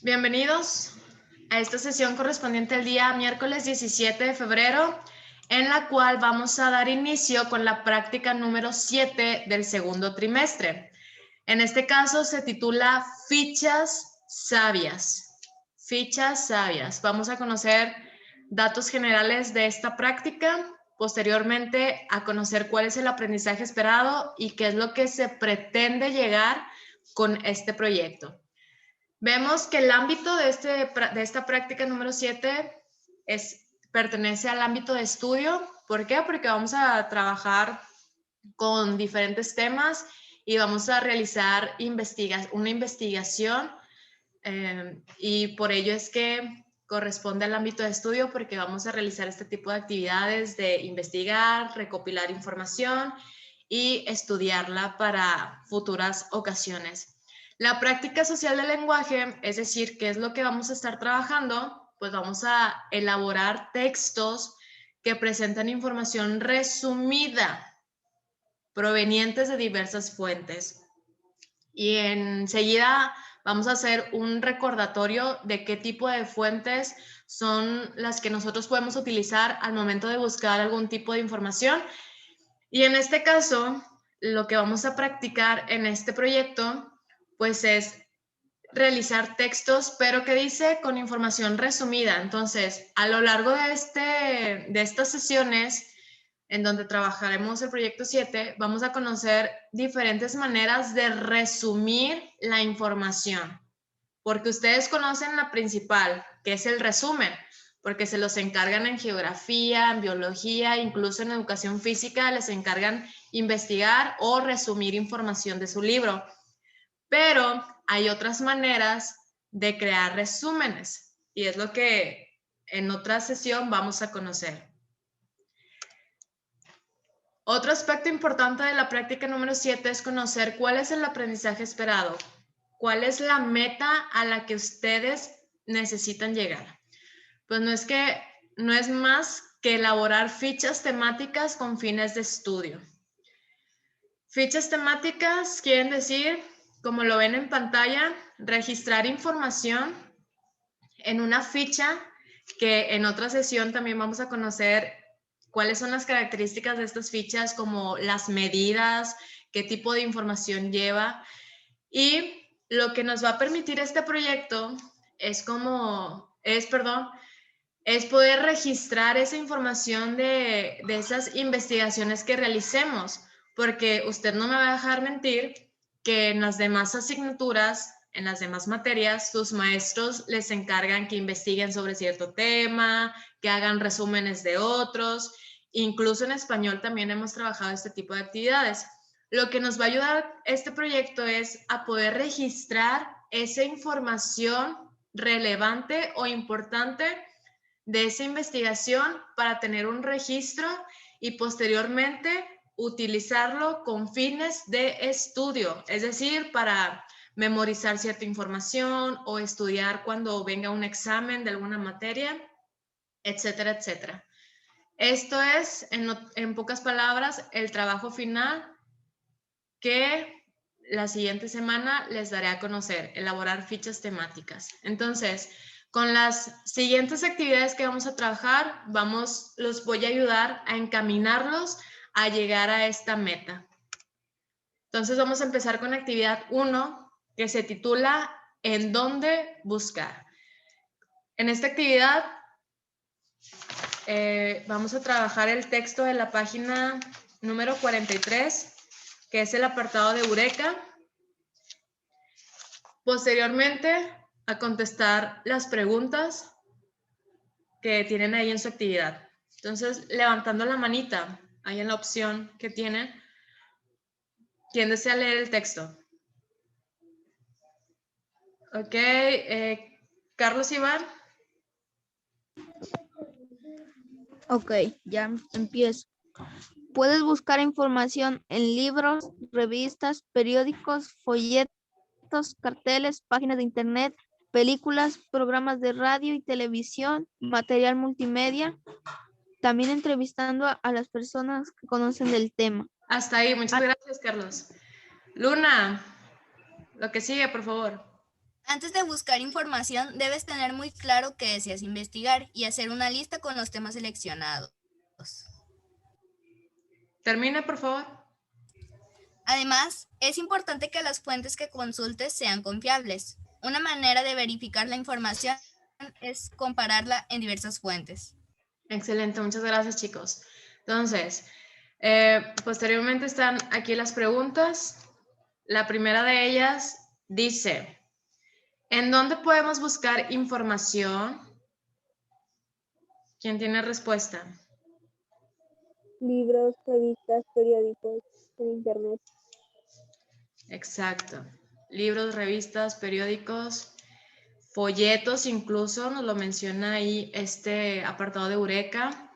Bienvenidos a esta sesión correspondiente al día miércoles 17 de febrero, en la cual vamos a dar inicio con la práctica número 7 del segundo trimestre. En este caso se titula Fichas Sabias. Fichas Sabias. Vamos a conocer datos generales de esta práctica, posteriormente a conocer cuál es el aprendizaje esperado y qué es lo que se pretende llegar con este proyecto. Vemos que el ámbito de esta práctica número 7 pertenece al ámbito de estudio. ¿Por qué? Porque vamos a trabajar con diferentes temas y vamos a realizar una investigación y por ello es que corresponde al ámbito de estudio, porque vamos a realizar este tipo de actividades de investigar, recopilar información y estudiarla para futuras ocasiones. La práctica social del lenguaje, es decir, ¿qué es lo que vamos a estar trabajando? Pues vamos a elaborar textos que presentan información resumida provenientes de diversas fuentes. Y enseguida vamos a hacer un recordatorio de qué tipo de fuentes son las que nosotros podemos utilizar al momento de buscar algún tipo de información. Y en este caso, lo que vamos a practicar en este proyecto, pues es realizar textos, pero que dice con información resumida. Entonces, a lo largo de estas sesiones, en donde trabajaremos el proyecto 7, vamos a conocer diferentes maneras de resumir la información, porque ustedes conocen la principal, que es el resumen, porque se los encargan en geografía, en biología, incluso en educación física, les encargan investigar o resumir información de su libro. Pero hay otras maneras de crear resúmenes y es lo que en otra sesión vamos a conocer. Otro aspecto importante de la práctica número 7 es conocer cuál es el aprendizaje esperado, cuál es la meta a la que ustedes necesitan llegar. Pues no es más que elaborar fichas temáticas con fines de estudio. Fichas temáticas quieren decir, como lo ven en pantalla, registrar información en una ficha, que en otra sesión también vamos a conocer cuáles son las características de estas fichas, como las medidas, qué tipo de información lleva. Y lo que nos va a permitir este proyecto es poder registrar esa información de esas investigaciones que realicemos, porque usted no me va a dejar mentir que en las demás asignaturas, en las demás materias, sus maestros les encargan que investiguen sobre cierto tema, que hagan resúmenes de otros. Incluso en español también hemos trabajado este tipo de actividades. Lo que nos va a ayudar este proyecto es a poder registrar esa información relevante o importante de esa investigación para tener un registro y posteriormente utilizarlo con fines de estudio, es decir, para memorizar cierta información o estudiar cuando venga un examen de alguna materia, etcétera, etcétera. Esto es, en pocas palabras, el trabajo final que la siguiente semana les daré a conocer, elaborar fichas temáticas. Entonces, con las siguientes actividades que vamos a trabajar, los voy a ayudar a encaminarlos a llegar a esta meta. Entonces, vamos a empezar con actividad 1, que se titula ¿En dónde buscar? En esta actividad vamos a trabajar el texto de la página número 43, que es el apartado de Eureka. Posteriormente, a contestar las preguntas que tienen ahí en su actividad. Entonces, levantando la manita, ahí en la opción que tienen, ¿quién desea leer el texto? Ok, Carlos Iván. Ok, ya empiezo. Puedes buscar información en libros, revistas, periódicos, folletos, carteles, páginas de internet, películas, programas de radio y televisión, material multimedia, también entrevistando a las personas que conocen del tema. Hasta ahí, muchas gracias, Carlos. Luna, lo que sigue, por favor. Antes de buscar información, debes tener muy claro qué deseas investigar y hacer una lista con los temas seleccionados. Termine, por favor. Además, es importante que las fuentes que consultes sean confiables. Una manera de verificar la información es compararla en diversas fuentes. Excelente, muchas gracias, chicos. Entonces, posteriormente están aquí las preguntas. La primera de ellas dice, ¿en dónde podemos buscar información? ¿Quién tiene respuesta? Libros, revistas, periódicos, en internet. Exacto. Libros, revistas, periódicos, folletos, incluso nos lo menciona ahí este apartado de Eureka,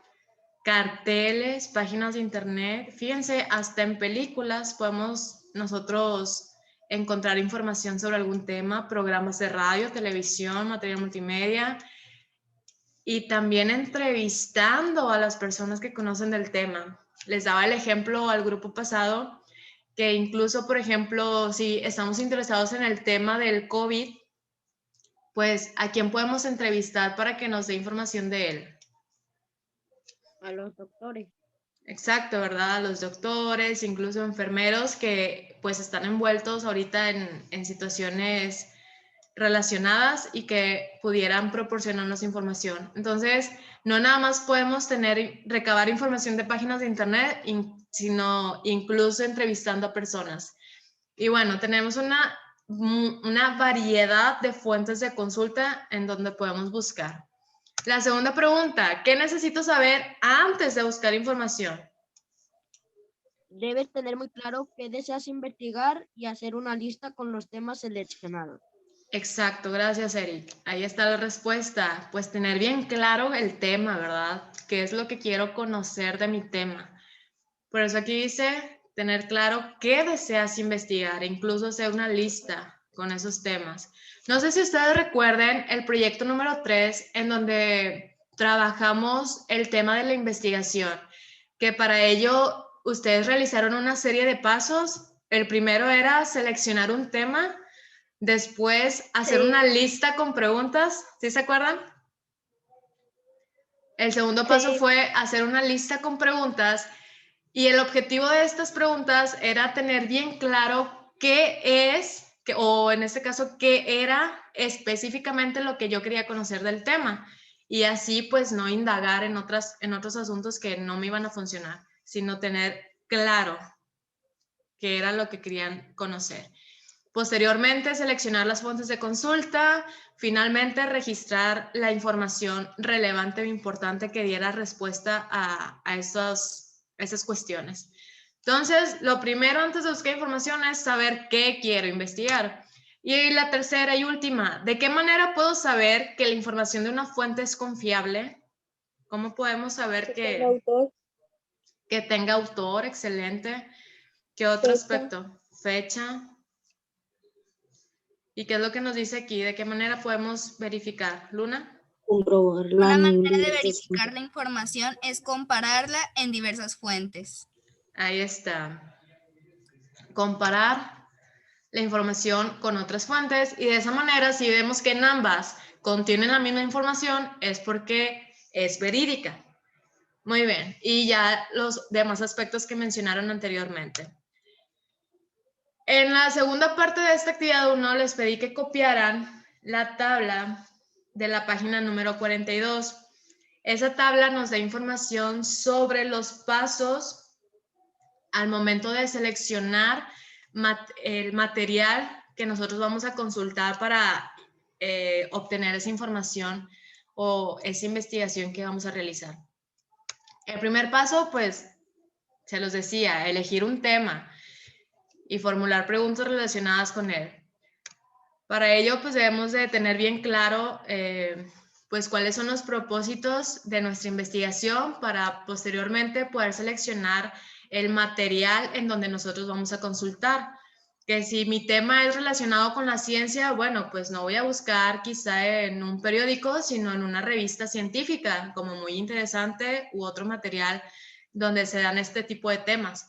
carteles, páginas de internet. Fíjense, hasta en películas podemos nosotros encontrar información sobre algún tema, programas de radio, televisión, material multimedia y también entrevistando a las personas que conocen del tema. Les daba el ejemplo al grupo pasado que incluso, por ejemplo, si estamos interesados en el tema del COVID, pues ¿a quién podemos entrevistar para que nos dé información de él? A los doctores. Exacto, ¿verdad? Los doctores, incluso enfermeros que pues están envueltos ahorita en situaciones relacionadas y que pudieran proporcionarnos información. Entonces, no nada más podemos recabar información de páginas de internet, sino incluso entrevistando a personas. Y bueno, tenemos una variedad de fuentes de consulta en donde podemos buscar. La segunda pregunta, ¿qué necesito saber antes de buscar información? Debes tener muy claro qué deseas investigar y hacer una lista con los temas seleccionados. Exacto, gracias Eric. Ahí está la respuesta. Pues tener bien claro el tema, ¿verdad? ¿Qué es lo que quiero conocer de mi tema? Por eso aquí dice tener claro qué deseas investigar, incluso hacer una lista con esos temas. No sé si ustedes recuerden el proyecto número 3 en donde trabajamos el tema de la investigación, que para ello ustedes realizaron una serie de pasos. El primero era seleccionar un tema, después hacer una lista con preguntas, ¿sí se acuerdan? El segundo paso fue hacer una lista con preguntas y el objetivo de estas preguntas era tener bien claro qué es, o en este caso, qué era específicamente lo que yo quería conocer del tema. Y así pues no indagar en otros asuntos que no me iban a funcionar, sino tener claro qué era lo que querían conocer. Posteriormente, seleccionar las fuentes de consulta. Finalmente, registrar la información relevante o importante que diera respuesta a esas cuestiones. Entonces, lo primero antes de buscar información es saber qué quiero investigar. Y la tercera y última, ¿de qué manera puedo saber que la información de una fuente es confiable? ¿Cómo podemos saber que tenga autor? Excelente. ¿Qué otro aspecto? Fecha. ¿Y qué es lo que nos dice aquí? ¿De qué manera podemos verificar? ¿Luna? Una manera de verificar la información es compararla en diversas fuentes. Ahí está. Comparar la información con otras fuentes y de esa manera si vemos que en ambas contienen la misma información es porque es verídica. Muy bien. Y ya los demás aspectos que mencionaron anteriormente. En la segunda parte de esta actividad 1 les pedí que copiaran la tabla de la página número 42. Esa tabla nos da información sobre los pasos al momento de seleccionar el material que nosotros vamos a consultar para obtener esa información o esa investigación que vamos a realizar. El primer paso, pues, se los decía, elegir un tema y formular preguntas relacionadas con él. Para ello, pues debemos de tener bien claro pues cuáles son los propósitos de nuestra investigación para posteriormente poder seleccionar el material en donde nosotros vamos a consultar. Que si mi tema es relacionado con la ciencia, bueno, pues no voy a buscar quizá en un periódico, sino en una revista científica, como Muy Interesante u otro material donde se dan este tipo de temas.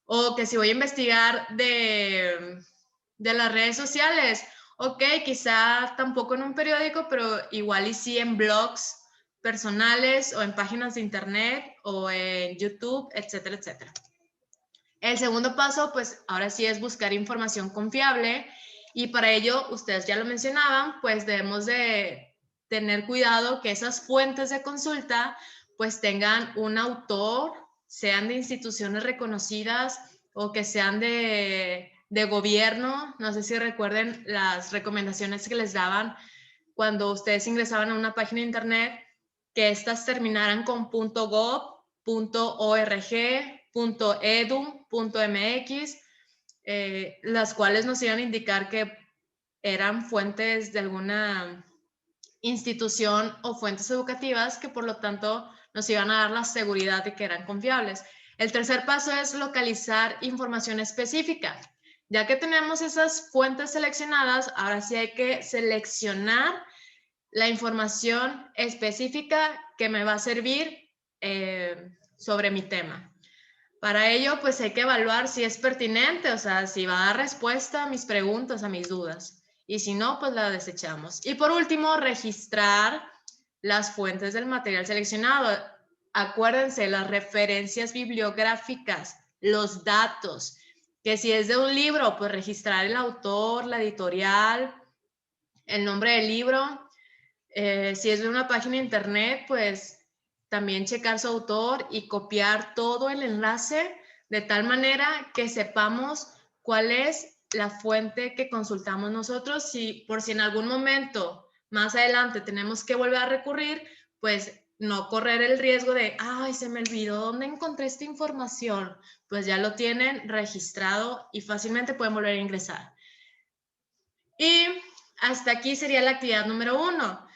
O que si voy a investigar de las redes sociales, Ok, quizá tampoco en un periódico, pero igual y sí en blogs personales o en páginas de internet o en YouTube, etcétera, etcétera. El segundo paso, pues ahora sí es buscar información confiable y para ello, ustedes ya lo mencionaban, pues debemos de tener cuidado que esas fuentes de consulta pues tengan un autor, sean de instituciones reconocidas o que sean de gobierno. No sé si recuerden las recomendaciones que les daban cuando ustedes ingresaban a una página de internet, que estas terminaran con .gov, .org, .edu, .mx, las cuales nos iban a indicar que eran fuentes de alguna institución o fuentes educativas que por lo tanto nos iban a dar la seguridad de que eran confiables. El tercer paso es localizar información específica. Ya que tenemos esas fuentes seleccionadas, ahora sí hay que seleccionar la información específica que me va a servir sobre mi tema. Para ello, pues hay que evaluar si es pertinente, o sea, si va a dar respuesta a mis preguntas, a mis dudas. Y si no, pues la desechamos. Y por último, registrar las fuentes del material seleccionado. Acuérdense, las referencias bibliográficas, los datos, que si es de un libro, pues registrar el autor, la editorial, el nombre del libro. Si es de una página de internet, pues también checar su autor y copiar todo el enlace de tal manera que sepamos cuál es la fuente que consultamos nosotros. Si por si en algún momento más adelante tenemos que volver a recurrir, pues no correr el riesgo de, ay, se me olvidó dónde encontré esta información. Pues ya lo tienen registrado y fácilmente pueden volver a ingresar. Y hasta aquí sería la actividad número 1.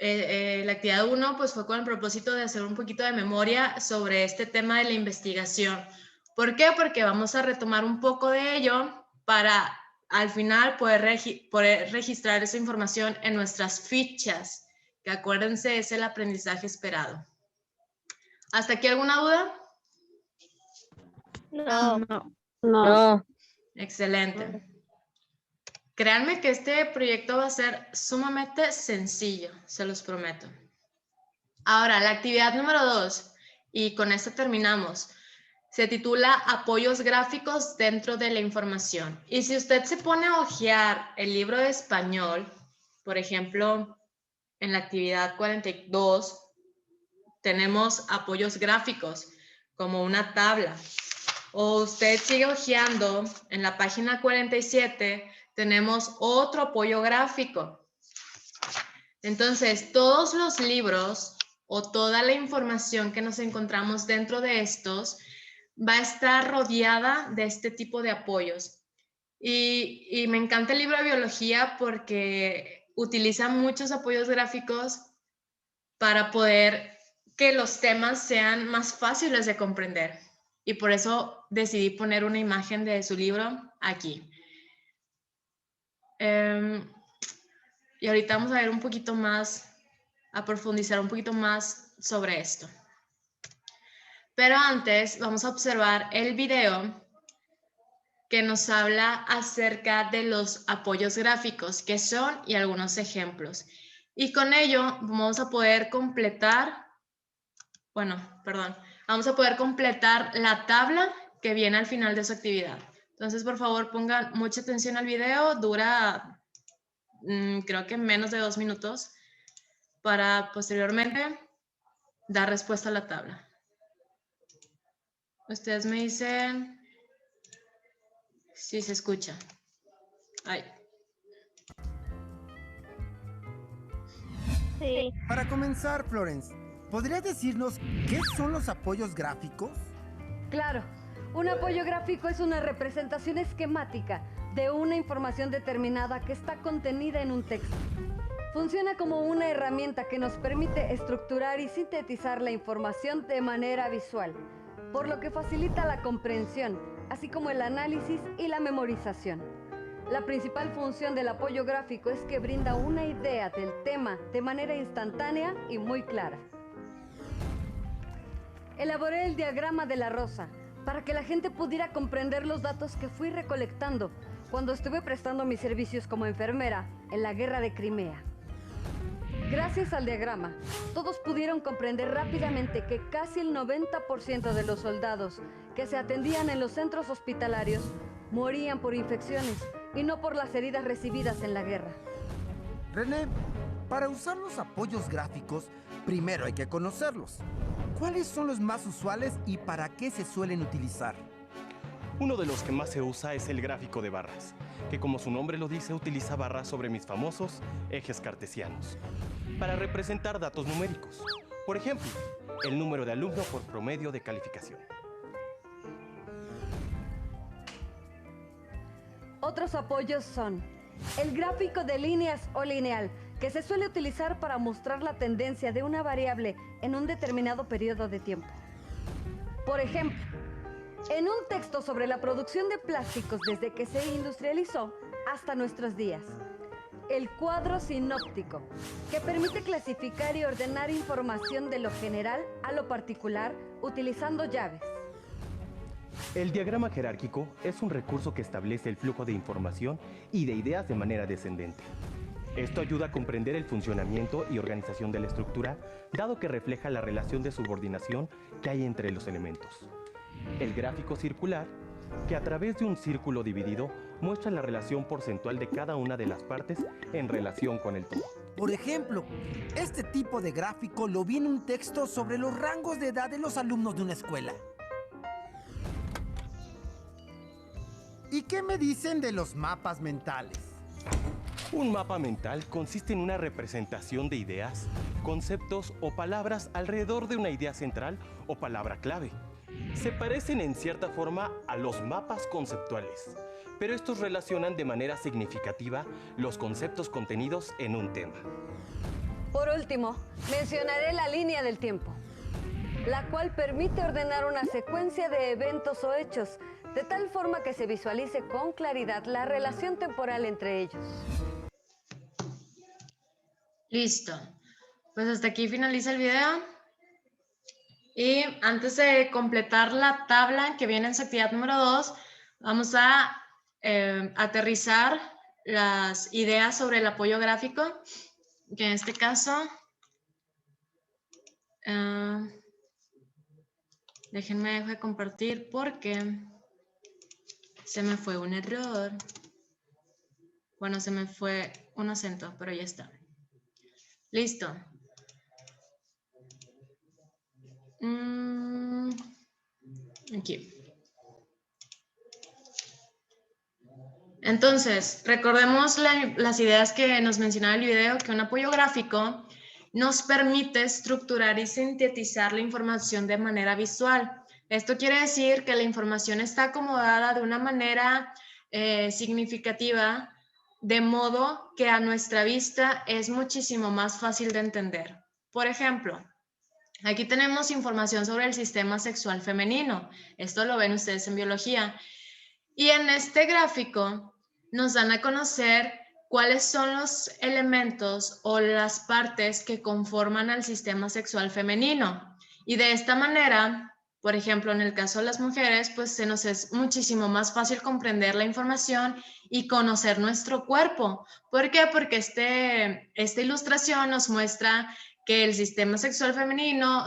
La actividad 1 pues fue con el propósito de hacer un poquito de memoria sobre este tema de la investigación. ¿Por qué? Porque vamos a retomar un poco de ello para al final poder registrar esa información en nuestras fichas, que acuérdense es el aprendizaje esperado. ¿Hasta aquí alguna duda? No. Excelente. Créanme que este proyecto va a ser sumamente sencillo, se los prometo. Ahora, la actividad número 2, y con esto terminamos, se titula Apoyos gráficos dentro de la información. Y si usted se pone a hojear el libro de español, por ejemplo, en la actividad 42, tenemos apoyos gráficos, como una tabla. O usted sigue hojeando en la página 47, tenemos otro apoyo gráfico. Entonces, todos los libros o toda la información que nos encontramos dentro de estos va a estar rodeada de este tipo de apoyos. Y me encanta el libro de biología porque utiliza muchos apoyos gráficos para poder que los temas sean más fáciles de comprender. Y por eso decidí poner una imagen de su libro aquí. Y ahorita vamos a ver un poquito más, a profundizar un poquito más sobre esto. Pero antes vamos a observar el video que nos habla acerca de los apoyos gráficos, qué son y algunos ejemplos. Y con ello vamos a poder completar, vamos a poder completar la tabla que viene al final de su actividad. Entonces, por favor, pongan mucha atención al video, dura creo que menos de 2 minutos, para posteriormente dar respuesta a la tabla. Ustedes me dicen si se escucha. Ay. Sí. Para comenzar, Florence, ¿podrías decirnos qué son los apoyos gráficos? Claro, un apoyo gráfico es una representación esquemática de una información determinada que está contenida en un texto. Funciona como una herramienta que nos permite estructurar y sintetizar la información de manera visual, por lo que facilita la comprensión, así como el análisis y la memorización. La principal función del apoyo gráfico es que brinda una idea del tema de manera instantánea y muy clara. Elaboré el diagrama de la rosa para que la gente pudiera comprender los datos que fui recolectando cuando estuve prestando mis servicios como enfermera en la guerra de Crimea. Gracias al diagrama, todos pudieron comprender rápidamente que casi el 90% de los soldados que se atendían en los centros hospitalarios morían por infecciones y no por las heridas recibidas en la guerra. René, para usar los apoyos gráficos, primero hay que conocerlos. ¿Cuáles son los más usuales y para qué se suelen utilizar? Uno de los que más se usa es el gráfico de barras, que como su nombre lo dice, utiliza barras sobre mis famosos ejes cartesianos, para representar datos numéricos. Por ejemplo, el número de alumno por promedio de calificación. Otros apoyos son el gráfico de líneas o lineal, que se suele utilizar para mostrar la tendencia de una variable en un determinado periodo de tiempo. Por ejemplo, en un texto sobre la producción de plásticos desde que se industrializó hasta nuestros días. El cuadro sinóptico, que permite clasificar y ordenar información de lo general a lo particular utilizando llaves. El diagrama jerárquico es un recurso que establece el flujo de información y de ideas de manera descendente. Esto ayuda a comprender el funcionamiento y organización de la estructura, dado que refleja la relación de subordinación que hay entre los elementos. El gráfico circular, que a través de un círculo dividido muestra la relación porcentual de cada una de las partes en relación con el todo. Por ejemplo, este tipo de gráfico lo vi en un texto sobre los rangos de edad de los alumnos de una escuela. ¿Y qué me dicen de los mapas mentales? Un mapa mental consiste en una representación de ideas, conceptos o palabras alrededor de una idea central o palabra clave. Se parecen en cierta forma a los mapas conceptuales, pero estos relacionan de manera significativa los conceptos contenidos en un tema. Por último, mencionaré la línea del tiempo, la cual permite ordenar una secuencia de eventos o hechos de tal forma que se visualice con claridad la relación temporal entre ellos. Listo. Pues hasta aquí finaliza el video. Y antes de completar la tabla que viene en su actividad número 2, vamos a aterrizar las ideas sobre el apoyo gráfico, que en este caso, déjenme dejo de compartir porque se me fue un error. Bueno, se me fue un acento, pero ya está. Listo. Aquí. Entonces, recordemos las ideas que nos mencionaba el video, que un apoyo gráfico nos permite estructurar y sintetizar la información de manera visual. Esto quiere decir que la información está acomodada de una manera significativa, de modo que a nuestra vista es muchísimo más fácil de entender. Por ejemplo, aquí tenemos información sobre el sistema sexual femenino. Esto lo ven ustedes en biología. Y en este gráfico nos dan a conocer cuáles son los elementos o las partes que conforman al sistema sexual femenino. Y de esta manera, por ejemplo, en el caso de las mujeres, pues se nos es muchísimo más fácil comprender la información y conocer nuestro cuerpo. ¿Por qué? Porque esta ilustración nos muestra que el sistema sexual femenino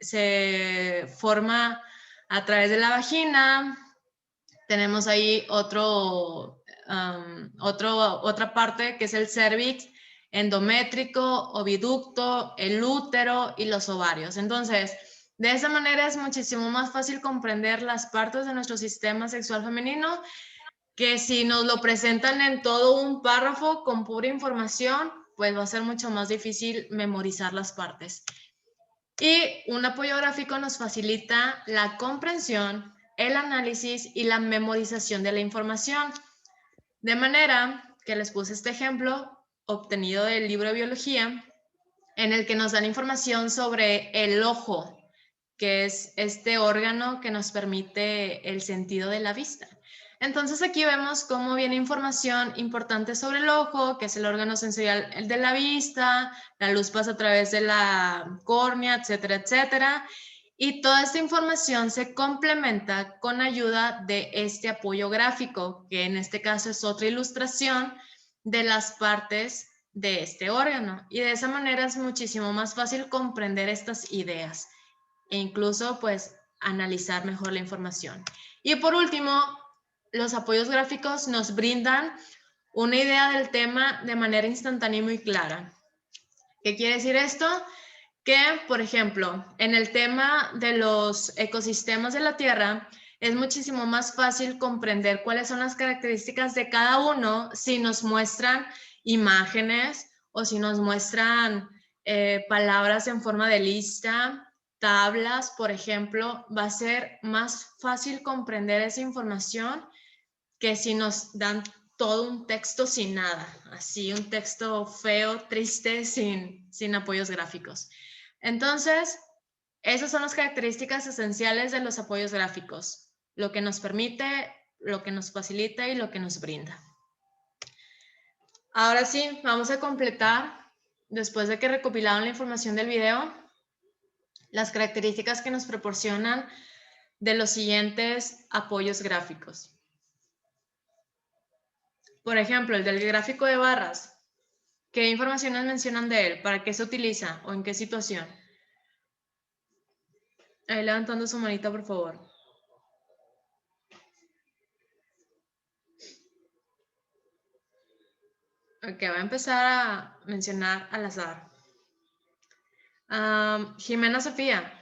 se forma a través de la vagina. Tenemos ahí otra parte que es el cérvix, endométrico, oviducto, el útero y los ovarios. Entonces, de esa manera es muchísimo más fácil comprender las partes de nuestro sistema sexual femenino que si nos lo presentan en todo un párrafo con pura información, pues va a ser mucho más difícil memorizar las partes. Y un apoyo gráfico nos facilita la comprensión, el análisis y la memorización de la información. De manera que les puse este ejemplo obtenido del libro de biología, en el que nos dan información sobre el ojo, que es este órgano que nos permite el sentido de la vista. Entonces aquí vemos cómo viene información importante sobre el ojo, que es el órgano sensorial de la vista, la luz pasa a través de la córnea, etcétera, etcétera. Y toda esta información se complementa con ayuda de este apoyo gráfico, que en este caso es otra ilustración de las partes de este órgano. Y de esa manera es muchísimo más fácil comprender estas ideas e incluso pues analizar mejor la información. Y por último, los apoyos gráficos nos brindan una idea del tema de manera instantánea y muy clara. ¿Qué quiere decir esto? Que, por ejemplo, en el tema de los ecosistemas de la Tierra, es muchísimo más fácil comprender cuáles son las características de cada uno si nos muestran imágenes o si nos muestran palabras en forma de lista, tablas, por ejemplo. Va a ser más fácil comprender esa información que si nos dan todo un texto sin nada, así un texto feo, triste, sin apoyos gráficos. Entonces, esas son las características esenciales de los apoyos gráficos, lo que nos permite, lo que nos facilita y lo que nos brinda. Ahora sí, vamos a completar, después de que recopilaron la información del video, las características que nos proporcionan de los siguientes apoyos gráficos. Por ejemplo, el del gráfico de barras. ¿Qué informaciones mencionan de él? ¿Para qué se utiliza o en qué situación? Ahí levantando su manita, por favor. Ok, voy a empezar a mencionar al azar. Jimena Sofía.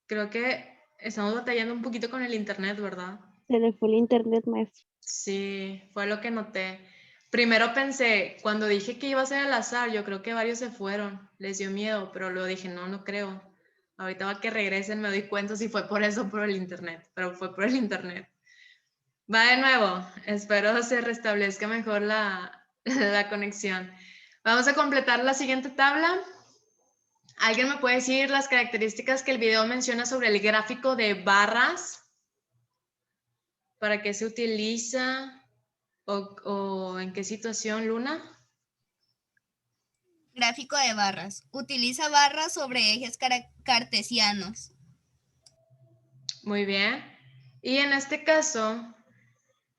Creo que estamos batallando un poquito con el internet, ¿verdad? Se le fue el internet, maestro. Sí, fue lo que noté. Primero pensé, cuando dije que iba a ser al azar, yo creo que varios se fueron, les dio miedo, pero luego dije, no, no creo. Ahorita va que regresen, me doy cuenta si fue por eso o por el internet, pero fue por el internet. Va de nuevo, espero se restablezca mejor la conexión. Vamos a completar la siguiente tabla. ¿Alguien me puede decir las características que el video menciona sobre el gráfico de barras? ¿Para qué se utiliza? ¿O en qué situación, Luna? Gráfico de barras. Utiliza barras sobre ejes cartesianos. Muy bien. Y en este caso,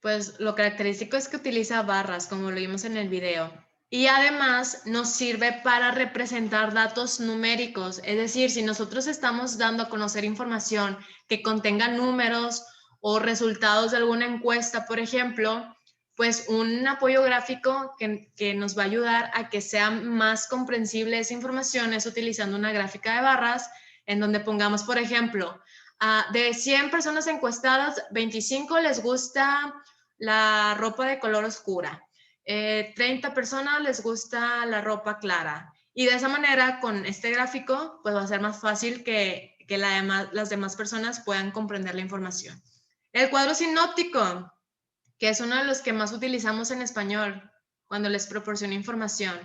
pues lo característico es que utiliza barras, como lo vimos en el video. Y además nos sirve para representar datos numéricos. Es decir, si nosotros estamos dando a conocer información que contenga números o resultados de alguna encuesta, por ejemplo, pues un apoyo gráfico que nos va a ayudar a que sea más comprensible esa información es utilizando una gráfica de barras en donde pongamos, por ejemplo, de 100 personas encuestadas, 25 les gusta la ropa de color oscura. 30 personas les gusta la ropa clara. Y de esa manera, con este gráfico, pues va a ser más fácil que las demás personas puedan comprender la información. El cuadro sinóptico, que es uno de los que más utilizamos en español cuando les proporciono información.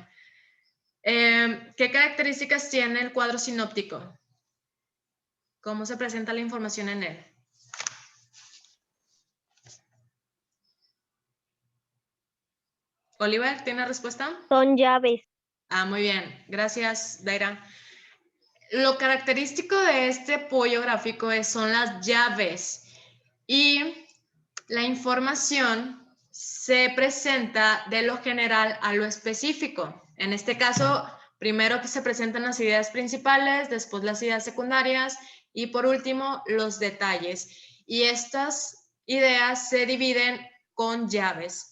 ¿Qué características tiene el cuadro sinóptico? ¿Cómo se presenta la información en él? Oliver, ¿tiene respuesta? Son llaves. Muy bien. Gracias, Daira. Lo característico de este apoyo gráfico son las llaves y la información se presenta de lo general a lo específico. En este caso, primero que se presentan las ideas principales, después las ideas secundarias y por último los detalles. Y estas ideas se dividen con llaves.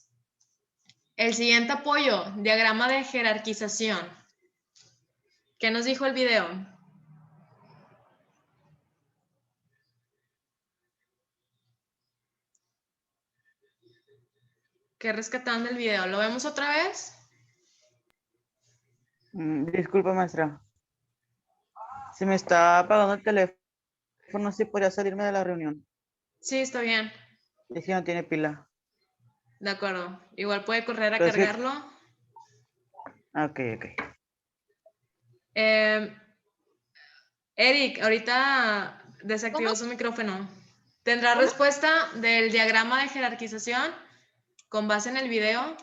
El siguiente apoyo, diagrama de jerarquización. ¿Qué nos dijo el video? ¿Qué rescataron del video? ¿Lo vemos otra vez? Disculpa, maestra. Se me está apagando el teléfono, si podría salirme de la reunión. Sí, está bien. Es que no tiene pila. De acuerdo. Igual puede correr a Pero sí. cargarlo. Ok. Eric, ahorita desactivó ¿Cómo? su micrófono. ¿Tendrá respuesta del diagrama de jerarquización con base en el video?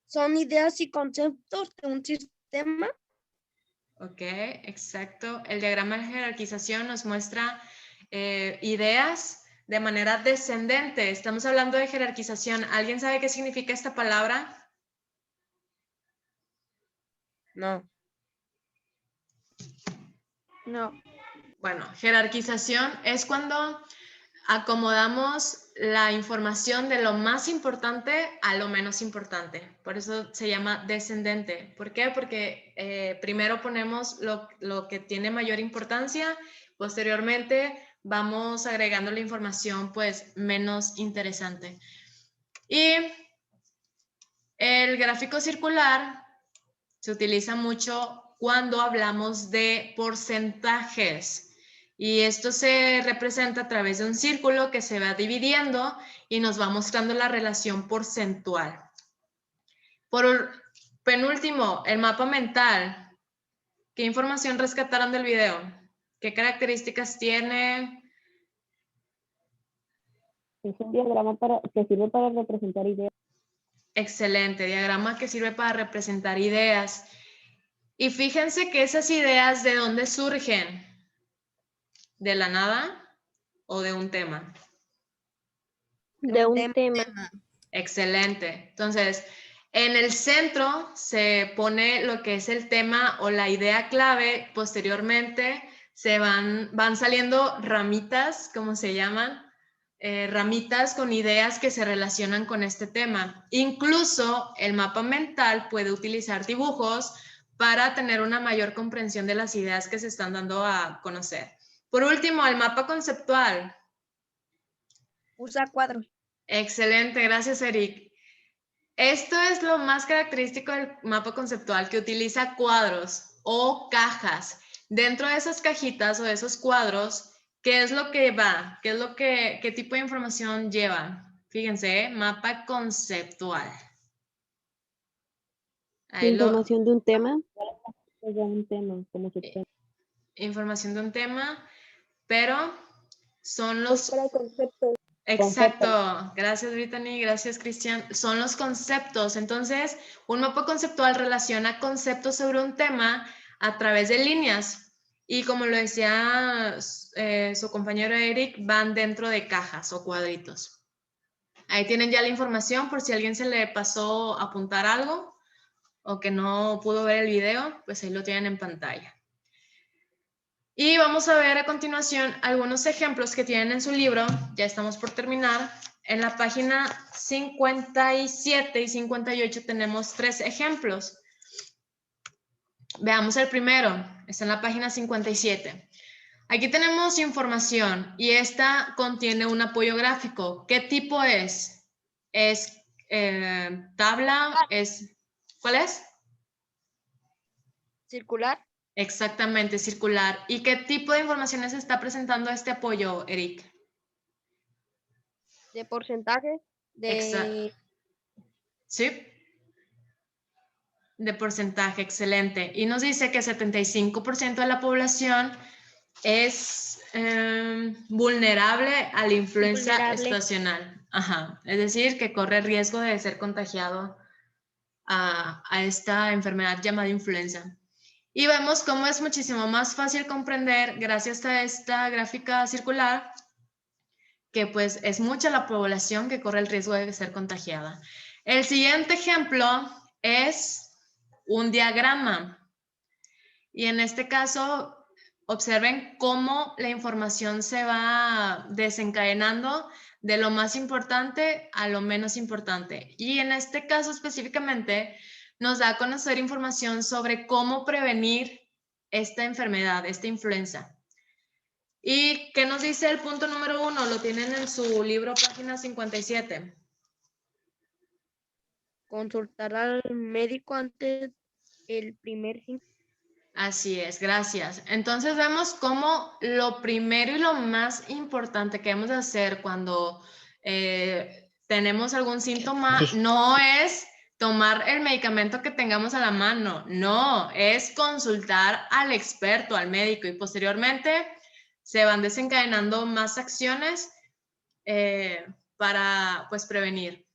Son ideas y conceptos de un sistema. Ok, exacto. El diagrama de jerarquización nos muestra ideas de manera descendente. Estamos hablando de jerarquización. ¿Alguien sabe qué significa esta palabra? No. No. Bueno, jerarquización es cuando acomodamos la información de lo más importante a lo menos importante. Por eso se llama descendente. ¿Por qué? Porque primero ponemos lo que tiene mayor importancia, posteriormente vamos agregando la información pues menos interesante. Y el gráfico circular se utiliza mucho cuando hablamos de porcentajes. Y esto se representa a través de un círculo que se va dividiendo y nos va mostrando la relación porcentual. Por penúltimo, el mapa mental. ¿Qué información rescataron del video? ¿Qué características tiene? Es un diagrama que sirve para representar ideas. Excelente, diagrama que sirve para representar ideas. Y fíjense que esas ideas, ¿de dónde surgen? ¿De la nada o de un tema? De un tema. Excelente. Entonces, en el centro se pone lo que es el tema o la idea clave. Posteriormente van saliendo ramitas, ¿cómo se llaman? Ramitas con ideas que se relacionan con este tema. Incluso el mapa mental puede utilizar dibujos para tener una mayor comprensión de las ideas que se están dando a conocer. Por último, el mapa conceptual. Usa cuadros. Excelente, gracias, Eric. Esto es lo más característico del mapa conceptual, que utiliza cuadros o cajas. Dentro de esas cajitas o de esos cuadros, ¿qué es lo que va? ¿Qué tipo de información lleva? Fíjense, mapa conceptual. Información de un tema. De un tema, como se llama. Información de un tema, pero son los... Para el concepto. Exacto, gracias Brittany, gracias Cristian. Son los conceptos. Entonces, un mapa conceptual relaciona conceptos sobre un tema a través de líneas. Y como lo decía su compañero Eric, van dentro de cajas o cuadritos. Ahí tienen ya la información por si a alguien se le pasó a apuntar algo o que no pudo ver el video, pues ahí lo tienen en pantalla. Y vamos a ver a continuación algunos ejemplos que tienen en su libro. Ya estamos por terminar. En la página 57 y 58 tenemos 3 ejemplos. Veamos el primero. Está en la página 57. Aquí tenemos información y esta contiene un apoyo gráfico. ¿Qué tipo es? ¿Es tabla? ¿Cuál es? Circular. Exactamente, circular. ¿Y qué tipo de informaciones está presentando este apoyo, Eric? De porcentaje. Exacto. Sí. De porcentaje, excelente. Y nos dice que 75% de la población es vulnerable a la influenza estacional. Ajá. Es decir, que corre riesgo de ser contagiado a esta enfermedad llamada influenza. Y vemos cómo es muchísimo más fácil comprender, gracias a esta gráfica circular, que pues es mucha la población que corre el riesgo de ser contagiada. El siguiente ejemplo es un diagrama. Y en este caso, observen cómo la información se va desencadenando de lo más importante a lo menos importante. Y en este caso específicamente, nos da a conocer información sobre cómo prevenir esta enfermedad, esta influenza. ¿Y qué nos dice el punto número 1? Lo tienen en su libro, página 57. Consultar al médico antes del primer síntoma. Así es, gracias. Entonces vemos cómo lo primero y lo más importante que debemos de hacer cuando tenemos algún síntoma no es tomar el medicamento que tengamos a la mano, no, es consultar al experto, al médico, y posteriormente se van desencadenando más acciones para pues prevenir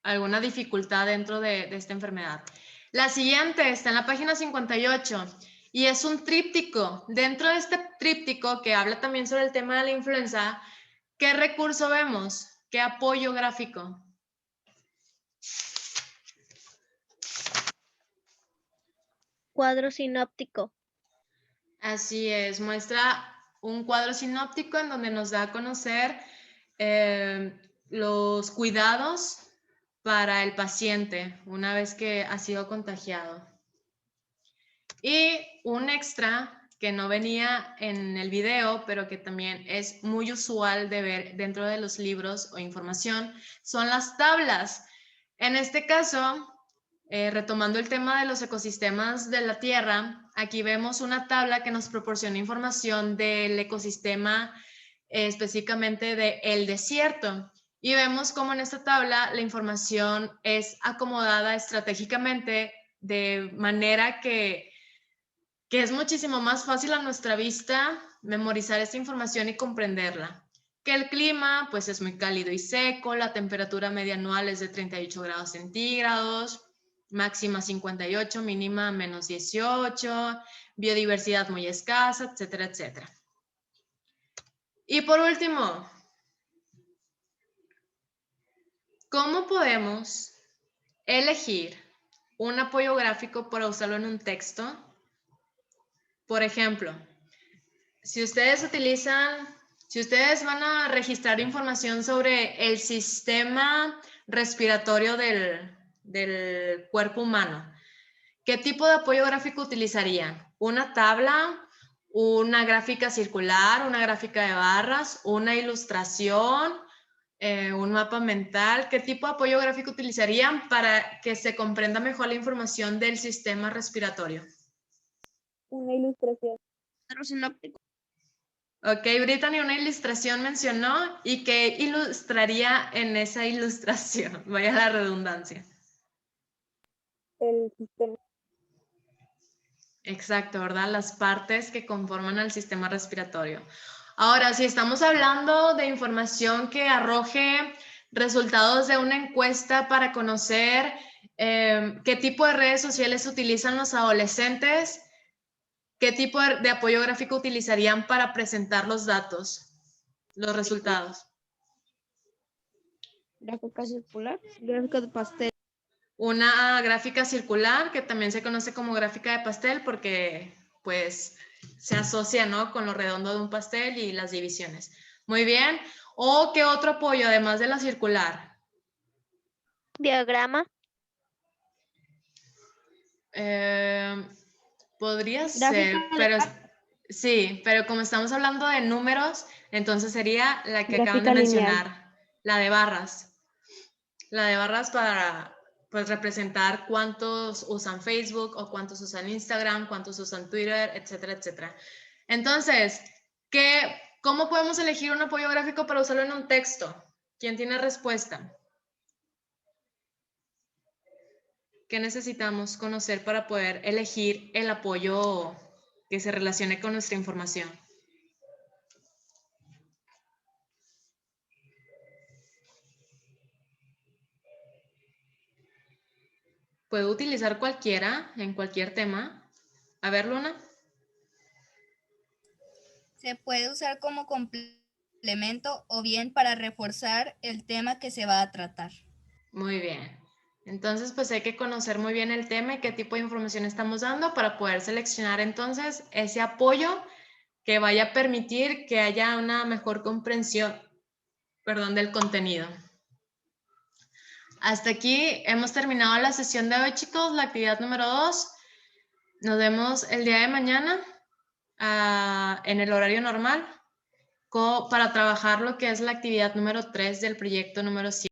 alguna dificultad dentro de esta enfermedad. La siguiente está en la página 58 y es un tríptico. Dentro de este tríptico, que habla también sobre el tema de la influenza, ¿qué recurso vemos? ¿Qué apoyo gráfico? Cuadro sinóptico. Así es, muestra un cuadro sinóptico en donde nos da a conocer los cuidados para el paciente una vez que ha sido contagiado. Y un extra que no venía en el video, pero que también es muy usual de ver dentro de los libros o información, son las tablas. En este caso, retomando el tema de los ecosistemas de la Tierra, aquí vemos una tabla que nos proporciona información del ecosistema, específicamente del desierto. Y vemos cómo en esta tabla la información es acomodada estratégicamente de manera que es muchísimo más fácil a nuestra vista memorizar esta información y comprenderla. Que el clima pues es muy cálido y seco, la temperatura media anual es de 38 grados centígrados, máxima 58, mínima menos 18, biodiversidad muy escasa, etcétera, etcétera. Y por último, ¿cómo podemos elegir un apoyo gráfico para usarlo en un texto? Por ejemplo, si ustedes van a registrar información sobre el sistema respiratorio del cuerpo humano, ¿qué tipo de apoyo gráfico utilizarían? ¿Una tabla? ¿Una gráfica circular? ¿Una gráfica de barras? ¿Una ilustración? ¿Un mapa mental? ¿Qué tipo de apoyo gráfico utilizarían para que se comprenda mejor la información del sistema respiratorio? Una ilustración. Cuadro sinóptico. Ok, Brittany, una ilustración mencionó y qué ilustraría en esa ilustración, vaya la redundancia. El sistema. Exacto, ¿verdad? Las partes que conforman al sistema respiratorio. Ahora, si estamos hablando de información que arroje resultados de una encuesta para conocer qué tipo de redes sociales utilizan los adolescentes, ¿qué tipo de apoyo gráfico utilizarían para presentar los datos, los resultados? Gráfica circular. Gráfica de pastel. Una gráfica circular, que también se conoce como gráfica de pastel porque pues se asocia, ¿no?, con lo redondo de un pastel y las divisiones. Muy bien. ¿O qué otro apoyo además de la circular? Diagrama. Podría Gráfica ser, de pero sí, pero como estamos hablando de números, entonces sería la que acaban de Gráfica lineal. mencionar, la de barras. La de barras para pues representar cuántos usan Facebook o cuántos usan Instagram, cuántos usan Twitter, etcétera, etcétera. Entonces, ¿cómo podemos elegir un apoyo gráfico para usarlo en un texto? ¿Quién tiene respuesta? ¿Qué necesitamos conocer para poder elegir el apoyo que se relacione con nuestra información? Puedo utilizar cualquiera en cualquier tema. A ver, Luna. Se puede usar como complemento o bien para reforzar el tema que se va a tratar. Muy bien. Entonces, pues hay que conocer muy bien el tema y qué tipo de información estamos dando para poder seleccionar entonces ese apoyo que vaya a permitir que haya una mejor comprensión, del contenido. Hasta aquí hemos terminado la sesión de hoy, chicos, la actividad número 2. Nos vemos el día de mañana en el horario normal para trabajar lo que es la actividad número 3 del proyecto número 7.